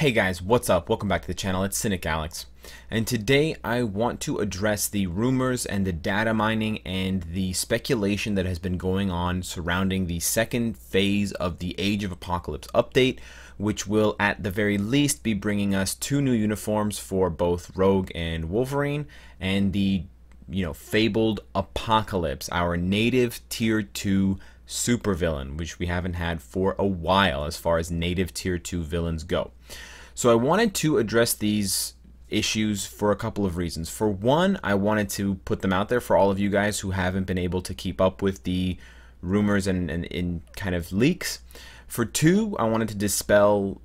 Hey guys, what's up? Welcome back to the channel. It's Cynic Alex. And today I want to address the rumors and the data mining and the speculation that has been going on surrounding the second phase of the Age of Apocalypse update, which will at the very least be bringing us 2 new uniforms for both Rogue and Wolverine, and the fabled Apocalypse, our native tier 2 supervillain, which we haven't had for a while as far as native tier 2 villains go. So I wanted to address these issues for a couple of reasons. For one, I wanted to put them out there for all of you guys who haven't been able to keep up with the rumors and kind of leaks. For two, I wanted to dispel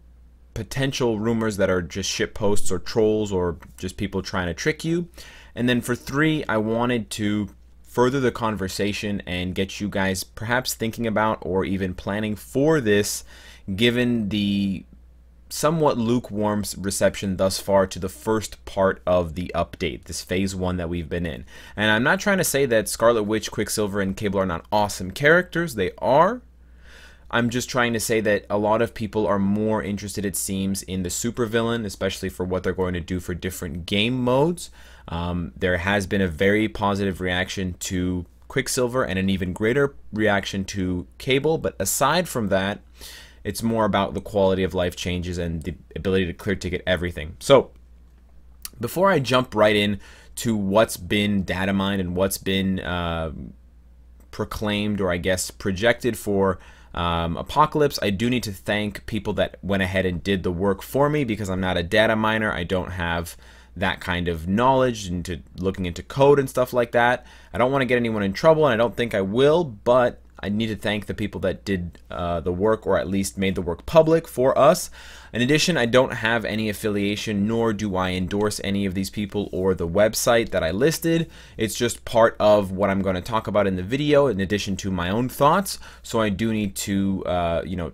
potential rumors that are just shit posts or trolls or just people trying to trick you. And then for three, I wanted to further the conversation and get you guys perhaps thinking about or even planning for this, given the somewhat lukewarm reception thus far to the first part of the update, this phase 1 that we've been in. And I'm not trying to say that Scarlet Witch, Quicksilver, and Cable are not awesome characters. They are. I'm just trying to say that a lot of people are more interested, it seems, in the supervillain, especially for what they're going to do for different game modes. There has been a very positive reaction to Quicksilver and an even greater reaction to Cable, but aside from that, it's more about the quality of life changes and the ability to clear ticket everything. So before I jump right in to what's been data mined and what's been proclaimed, or I guess projected for Apocalypse, I do need to thank people that went ahead and did the work for me, because I'm not a data miner. I don't have that kind of knowledge into looking into code and stuff like that. I don't want to get anyone in trouble, and I don't think I will, but I need to thank the people that did the work, or at least made the work public for us. In addition, I don't have any affiliation, nor do I endorse any of these people or the website that I listed. It's just part of what I'm going to talk about in the video, in addition to my own thoughts. So I do need to,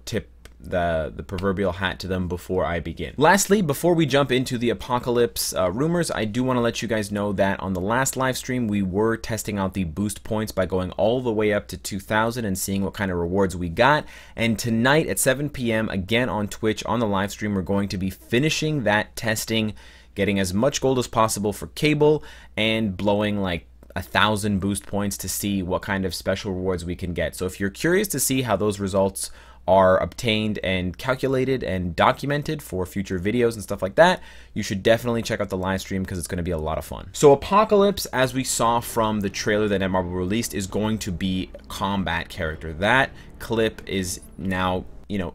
tip the proverbial hat to them before I begin. Lastly, before we jump into the Apocalypse rumors, I do want to let you guys know that on the last live stream we were testing out the boost points by going all the way up to 2,000 and seeing what kind of rewards we got. And tonight at 7 p.m. again on Twitch on the live stream, we're going to be finishing that testing, getting as much gold as possible for Cable, and blowing like 1,000 boost points to see what kind of special rewards we can get. So if you're curious to see how those results are obtained and calculated and documented for future videos and stuff like that, you should definitely check out the live stream, because it's going to be a lot of fun. So Apocalypse, as we saw from the trailer that Netmarble released, is going to be a combat character. That clip is now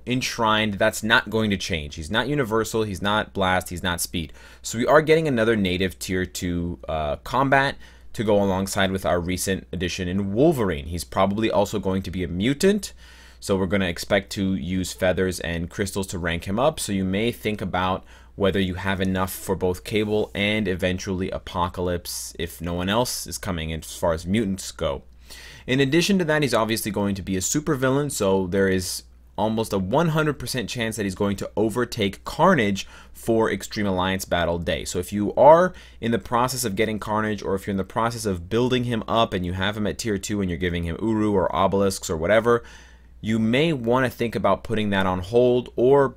enshrined. That's not going to change. He's not universal, he's not blast, he's not speed. So we are getting another native tier 2 combat to go alongside with our recent addition in Wolverine. He's probably also going to be a mutant, so we're going to expect to use feathers and crystals to rank him up. So you may think about whether you have enough for both Cable and eventually Apocalypse if no one else is coming as far as mutants go. In addition to that, he's obviously going to be a supervillain, so there is almost a 100% chance that he's going to overtake Carnage for Extreme Alliance Battle Day. So if you are in the process of getting Carnage, or if you're in the process of building him up and you have him at tier 2 and you're giving him Uru or Obelisks or whatever, you may want to think about putting that on hold, or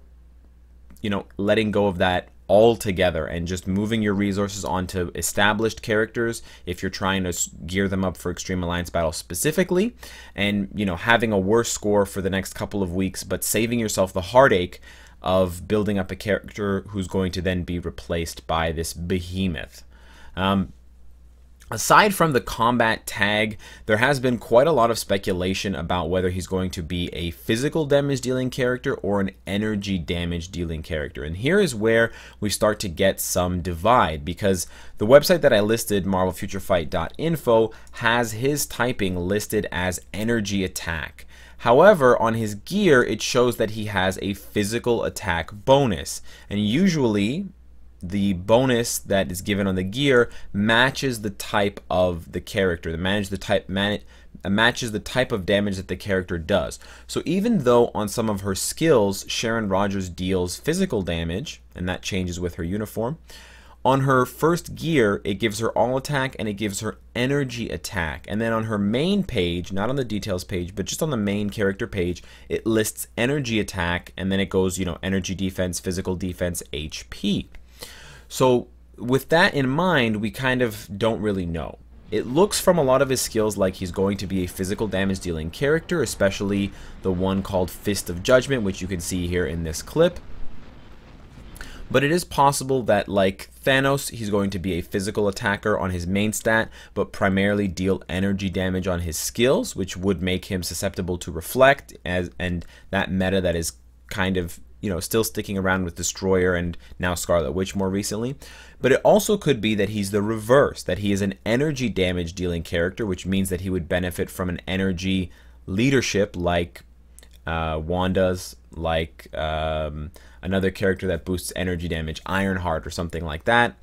letting go of that altogether and just moving your resources onto established characters if you're trying to gear them up for Extreme Alliance Battle specifically, and having a worse score for the next couple of weeks, but saving yourself the heartache of building up a character who's going to then be replaced by this behemoth. Aside from the combat tag, there has been quite a lot of speculation about whether he's going to be a physical damage dealing character or an energy damage dealing character. And here is where we start to get some divide, because the website that I listed, marvelfuturefight.info, has his typing listed as energy attack. However, on his gear, it shows that he has a physical attack bonus. And usually the bonus that is given on the gear matches the type of the character. Matches the type of damage that the character does. So even though on some of her skills Sharon Rogers deals physical damage, and that changes with her uniform, On her first gear, it gives her all attack and it gives her energy attack. And then on her main page, not on the details page, but just on the main character page, it lists energy attack, and then it goes, you know, energy defense, physical defense, HP. So with that in mind, we kind of don't really know. It looks from a lot of his skills like he's going to be a physical damage dealing character, especially the one called Fist of Judgment, which you can see here in this clip. But it is possible that, like Thanos, he's going to be a physical attacker on his main stat, but primarily deal energy damage on his skills, which would make him susceptible to Reflect, and that meta that is kind of, you know, still sticking around with Destroyer and now Scarlet Witch more recently. But it also could be that he's the reverse, that he is an energy damage dealing character, which means that he would benefit from an energy leadership like Wanda's, like another character that boosts energy damage, Ironheart or something like that,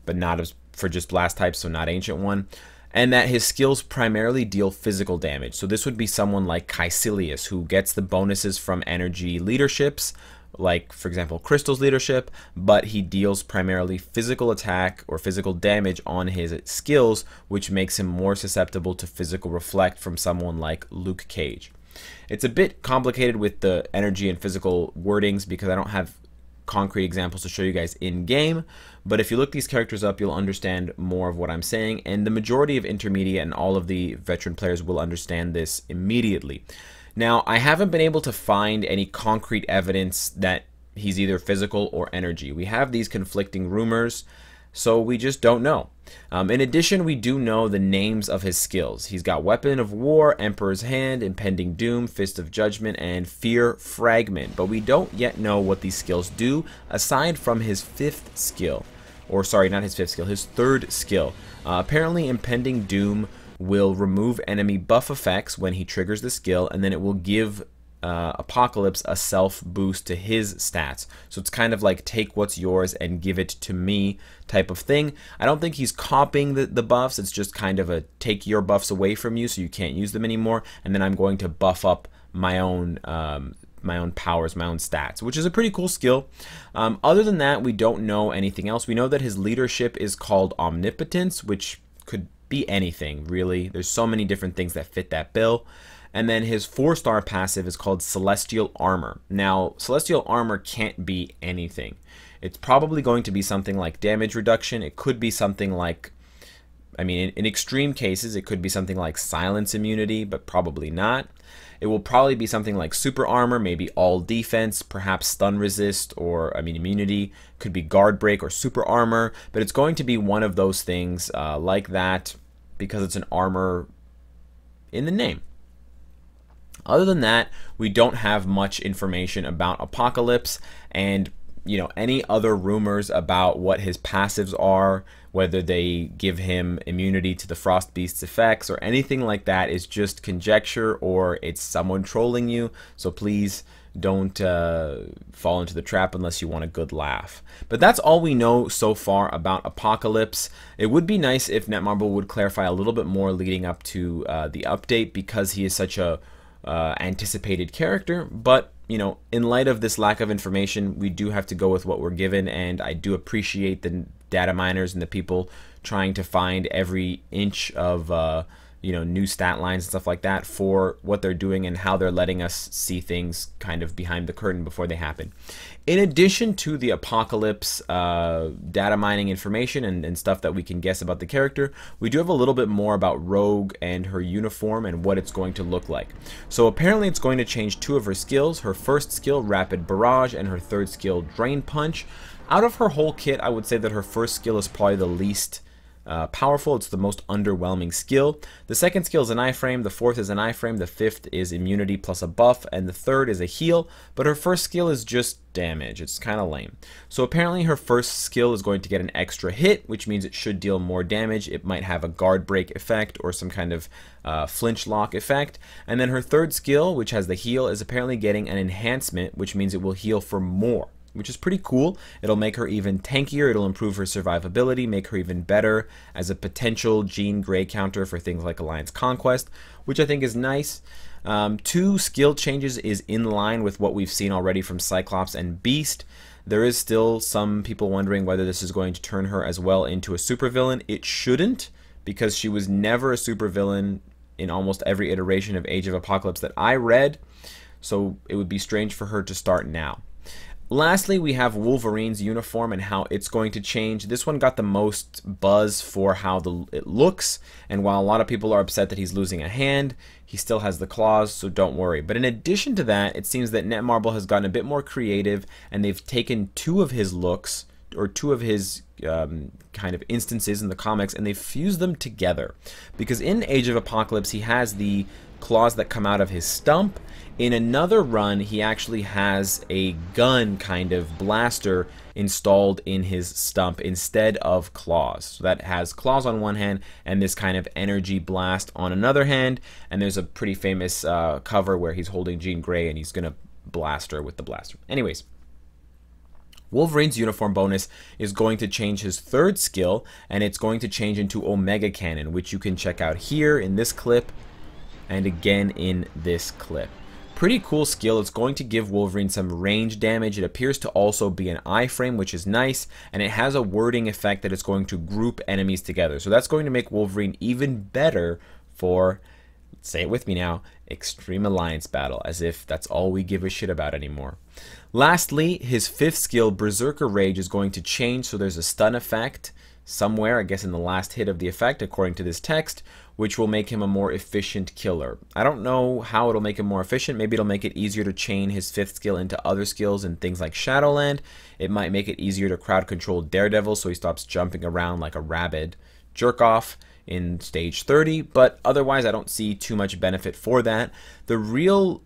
but not as for just blast types, so not Ancient One. And that his skills primarily deal physical damage. So this would be someone like Caecilius, who gets the bonuses from energy leaderships, like for example Crystal's leadership, but he deals primarily physical attack or physical damage on his skills, which makes him more susceptible to physical Reflect from someone like Luke Cage. It's a bit complicated with the energy and physical wordings because I don't have concrete examples to show you guys in game, but if you look these characters up, you'll understand more of what I'm saying, and the majority of intermediate and all of the veteran players will understand this immediately. Now, I haven't been able to find any concrete evidence that he's either physical or energy. We have these conflicting rumors, so we just don't know. In addition, we do know the names of his skills. He's got Weapon of War, Emperor's Hand, Impending Doom, Fist of Judgment, and Fear Fragment, but we don't yet know what these skills do aside from his fifth skill. Or sorry, not his fifth skill, his third skill. Apparently, Impending Doom will remove enemy buff effects when he triggers the skill, and then it will give Apocalypse a self boost to his stats. So it's kind of like take what's yours and give it to me type of thing. I don't think he's copying the buffs. It's just kind of a take your buffs away from you so you can't use them anymore, and then I'm going to buff up my own powers, my own stats, which is a pretty cool skill. Other than that, we don't know anything else. We know that his leadership is called Omnipotence, which could be anything really. There's so many different things that fit that bill. And then his 4-star passive is called Celestial Armor. Now, Celestial Armor can't be anything. It's probably going to be something like damage reduction. It could be something like, I mean, in extreme cases, it could be something like silence immunity, but probably not. It will probably be something like super armor, maybe all defense, perhaps stun resist, or, I mean, immunity. Could be guard break or super armor, but it's going to be one of those things like that because it's an armor in the name. Other than that, we don't have much information about Apocalypse, and you know, any other rumors about what his passives are, whether they give him immunity to the Frost Beast's effects or anything like that, is just conjecture, or it's someone trolling you. So please don't fall into the trap unless you want a good laugh. But that's all we know so far about Apocalypse. It would be nice if Netmarble would clarify a little bit more leading up to the update, because he is such a anticipated character. But you know, in light of this lack of information, we do have to go with what we're given, and I do appreciate the data miners and the people trying to find every inch of you know, new stat lines and stuff like that for what they're doing and how they're letting us see things kind of behind the curtain before they happen. In addition to the Apocalypse data mining information and stuff that we can guess about the character, we do have a little bit more about Rogue and her uniform and what it's going to look like. So apparently it's going to change 2 of her skills, her first skill, Rapid Barrage, and her third skill, Drain Punch. Out of her whole kit, I would say that her first skill is probably the least powerful. It's the most underwhelming skill. The second skill is an iframe, the fourth is an iframe, the fifth is immunity plus a buff, and the third is a heal, but her first skill is just damage. It's kind of lame. So apparently her first skill is going to get an extra hit, which means it should deal more damage. It might have a guard break effect or some kind of flinch lock effect. And then her third skill, which has the heal, is apparently getting an enhancement, which means it will heal for more, which is pretty cool. It'll make her even tankier, it'll improve her survivability, make her even better as a potential Jean Grey counter for things like Alliance Conquest, which I think is nice. 2 skill changes is in line with what we've seen already from Cyclops and Beast. There is still some people wondering whether this is going to turn her as well into a supervillain. It shouldn't, because she was never a supervillain in almost every iteration of Age of Apocalypse that I read, so it would be strange for her to start now. Lastly, we have Wolverine's uniform and how it's going to change. This one got the most buzz for how it looks, and while a lot of people are upset that he's losing a hand, he still has the claws, so don't worry. But in addition to that, it seems that Netmarble has gotten a bit more creative, and they've taken 2 of his looks, or 2 of his kind of instances in the comics, and they've fused them together. Because in Age of Apocalypse, he has the claws that come out of his stump. In another run, he actually has a gun kind of blaster installed in his stump instead of claws. So that has claws on one hand and this kind of energy blast on another hand. And there's a pretty famous cover where he's holding Jean Grey and he's going to blast her with the blaster. Anyways, Wolverine's uniform bonus is going to change his 3rd skill, and it's going to change into Omega Cannon, which you can check out here in this clip and again in this clip. Pretty cool skill. It's going to give Wolverine some range damage. It appears to also be an iframe, which is nice, and it has a wording effect that it's going to group enemies together. So that's going to make Wolverine even better for, say it with me now, Extreme Alliance Battle, as if that's all we give a shit about anymore. Lastly, his 5th skill, Berserker Rage, is going to change, so there's a stun effect somewhere, I guess in the last hit of the effect, according to this text, which will make him a more efficient killer. I don't know how it'll make him more efficient. Maybe it'll make it easier to chain his 5th skill into other skills and things like Shadowland. It might make it easier to crowd control Daredevil so he stops jumping around like a rabid jerk-off in stage 30, but otherwise I don't see too much benefit for that. The real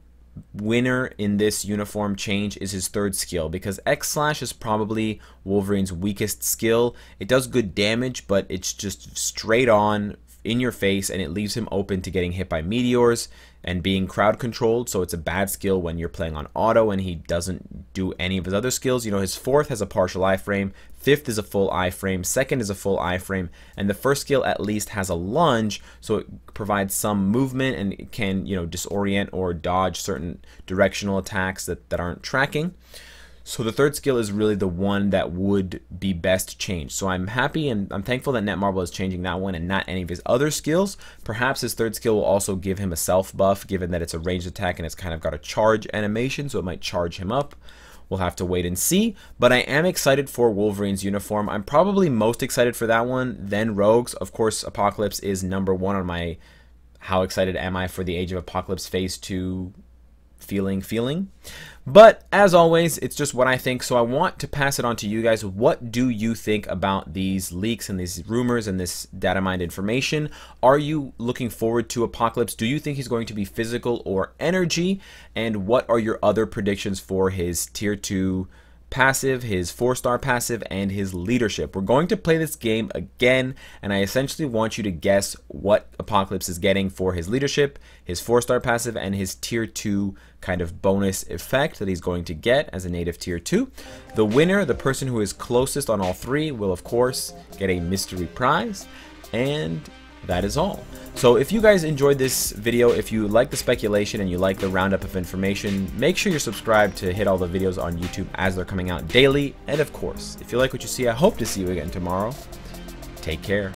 winner in this uniform change is his 3rd skill, because X-Slash is probably Wolverine's weakest skill. It does good damage, but it's just straight on in your face, and it leaves him open to getting hit by meteors and being crowd controlled, so it's a bad skill when you're playing on auto and he doesn't do any of his other skills. You know, his 4th has a partial iframe, 5th is a full iframe, 2nd is a full iframe, and the 1st skill at least has a lunge, so it provides some movement and it can, you know, disorient or dodge certain directional attacks that aren't tracking. So the 3rd skill is really the one that would be best changed. So I'm happy and I'm thankful that Netmarble is changing that one and not any of his other skills. Perhaps his 3rd skill will also give him a self buff, given that it's a ranged attack and it's kind of got a charge animation, so it might charge him up. We'll have to wait and see, but I am excited for Wolverine's uniform. I'm probably most excited for that one, then Rogue's. Of course, Apocalypse is number 1 on my how excited am I for the Age of Apocalypse Phase 2 feeling. But as always, it's just what I think, so I want to pass it on to you guys. What do you think about these leaks and these rumors and this data mined information? Are you looking forward to Apocalypse? Do you think he's going to be physical or energy? And what are your other predictions for his tier 2 passive, his 4-star passive, and his leadership? We're going to play this game again, and I essentially want you to guess what Apocalypse is getting for his leadership, his 4-star passive, and his tier 2 kind of bonus effect that he's going to get as a native tier 2. The winner, the person who is closest on all 3, will of course get a mystery prize, and that is all. So if you guys enjoyed this video, if you like the speculation and you like the roundup of information, make sure you're subscribed to hit all the videos on YouTube as they're coming out daily. And of course, if you like what you see, I hope to see you again tomorrow. Take care.